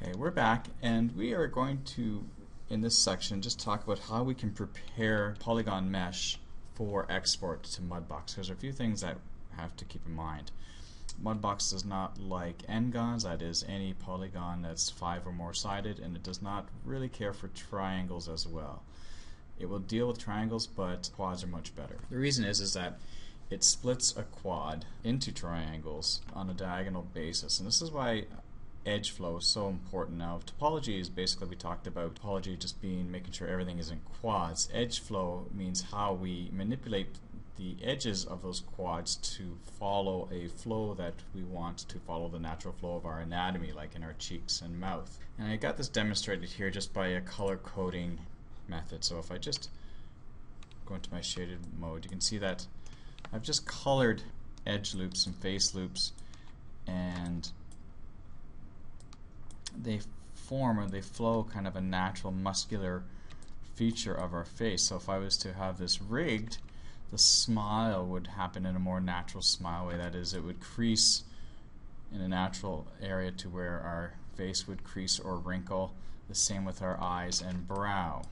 Okay, we're back, and we are going to, in this section, just talk about how we can prepare polygon mesh for export to Mudbox. There's a few things that I have to keep in mind. Mudbox does not like n-gons, that is any polygon that's 5 or more sided, and it does not really care for triangles as well. It will deal with triangles, but quads are much better. The reason is that it splits a quad into triangles on a diagonal basis, and this is why edge flow is so important. Now, topology is basically, we talked about topology just being making sure everything is in quads. Edge flow means how we manipulate the edges of those quads to follow a flow that we want to follow the natural flow of our anatomy, like in our cheeks and mouth. And I got this demonstrated here just by a color coding method. So if I just go into my shaded mode, you can see that I've just colored edge loops and face loops, and they form, or they flow, kind of a natural muscular feature of our face. So if I was to have this rigged, the smile would happen in a more natural smile way. That is, it would crease in a natural area to where our face would crease or wrinkle. The same with our eyes and brow.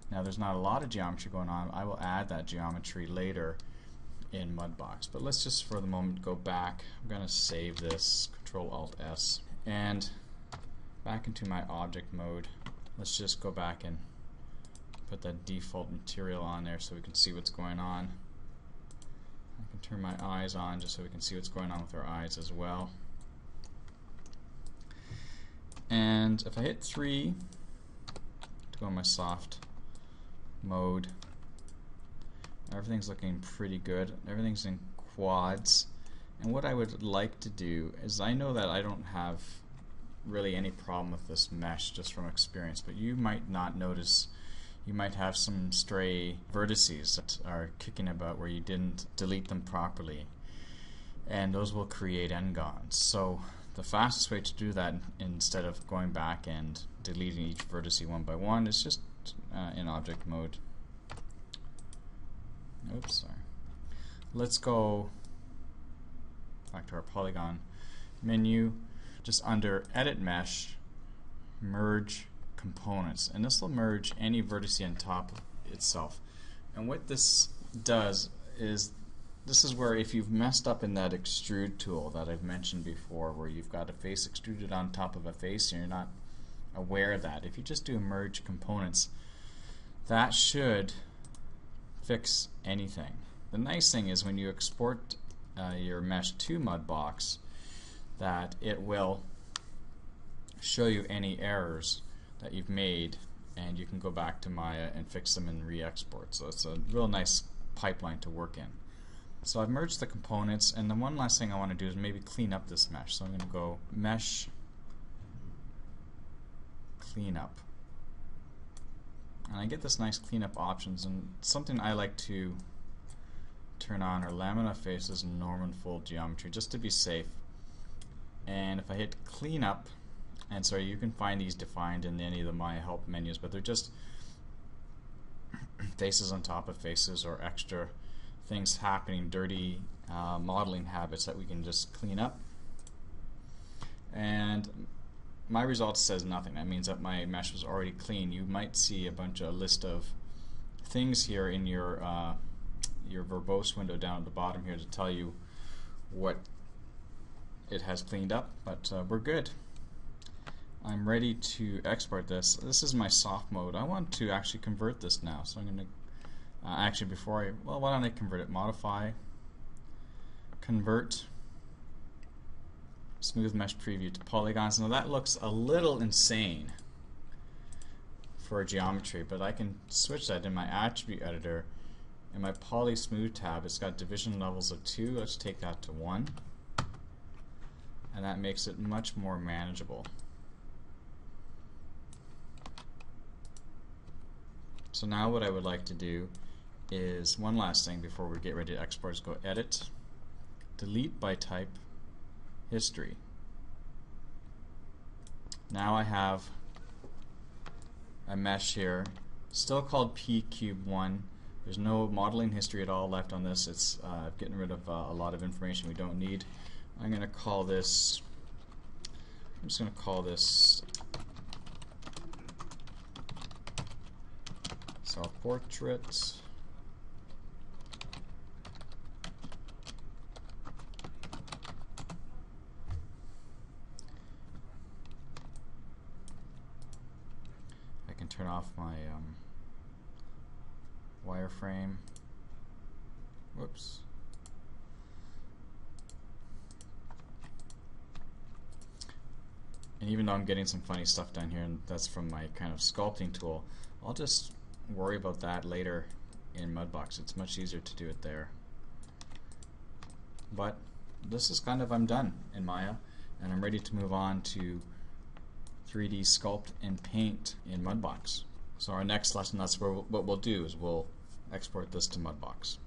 Now, there's not a lot of geometry going on. I will add that geometry later in Mudbox. But let's just for the moment go back. I'm going to save this, Control-Alt-S, and back into my object mode. Let's just go back and put that default material on there so we can see what's going on. I can turn my eyes on just so we can see what's going on with our eyes as well. And if I hit 3 to go in my soft mode, everything's looking pretty good. Everything's in quads. And what I would like to do is, I know that I don't have really any problem with this mesh just from experience, but you might not notice. You might have some stray vertices that are kicking about where you didn't delete them properly, and those will create n-gons. So the fastest way to do that, instead of going back and deleting each vertex one by one, is just in object mode. Oops, sorry. Let's go back to our polygon menu. Just under Edit Mesh, Merge Components, and this will merge any vertex on top of itself. And what this does is, this is where if you've messed up in that extrude tool that I've mentioned before, where you've got a face extruded on top of a face and you're not aware of that, if you just do Merge Components, that should fix anything. The nice thing is when you export your mesh to Mudbox, that it will show you any errors that you've made, and you can go back to Maya and fix them and re-export. So it's a real nice pipeline to work in. So I've merged the components, and the one last thing I want to do is maybe clean up this mesh. So I'm going to go Mesh, Clean Up. And I get this nice cleanup options, and something I like to turn on are lamina faces and Norman fold geometry, just to be safe. And if I hit Clean Up, and sorry, you can find these defined in any of the Maya help menus, but they're just faces on top of faces, or extra things happening, dirty modeling habits that we can just clean up. And my result says nothing. That means that my mesh was already clean. You might see a list of things here in your verbose window down at the bottom here to tell you what it has cleaned up, but we're good. I'm ready to export this. This is my soft mode. I want to actually convert this now, so I'm going to actually, before I, well, why don't I convert it? Modify, Convert, Smooth Mesh Preview to polygons. Now that looks a little insane for geometry, but I can switch that in my attribute editor. In my Poly Smooth tab, it's got division levels of 2. Let's take that to 1. And that makes it much more manageable. So now what I would like to do is one last thing before we get ready to export is go Edit, Delete by Type, History. Now I have a mesh here, still called P-Cube1. There's no modeling history at all left on this. It's getting rid of a lot of information we don't need. I'm going to call this, I'm just going to call this SelfPortrait. I can turn off my wireframe. Whoops. And even though I'm getting some funny stuff down here, and that's from my kind of sculpting tool, I'll just worry about that later in Mudbox. It's much easier to do it there. But this is kind of, I'm done in Maya, and I'm ready to move on to 3D sculpt and paint in Mudbox. So our next lesson, that's what we'll do, is we'll export this to Mudbox.